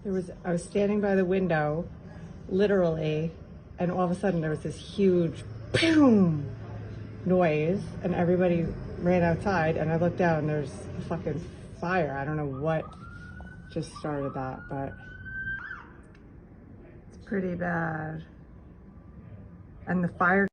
I was standing by the window, literally, and all of a sudden there was this huge boom noise, and everybody ran outside, and I looked down, there's a fucking fire. I don't know what just started that, but it's pretty bad. And the fire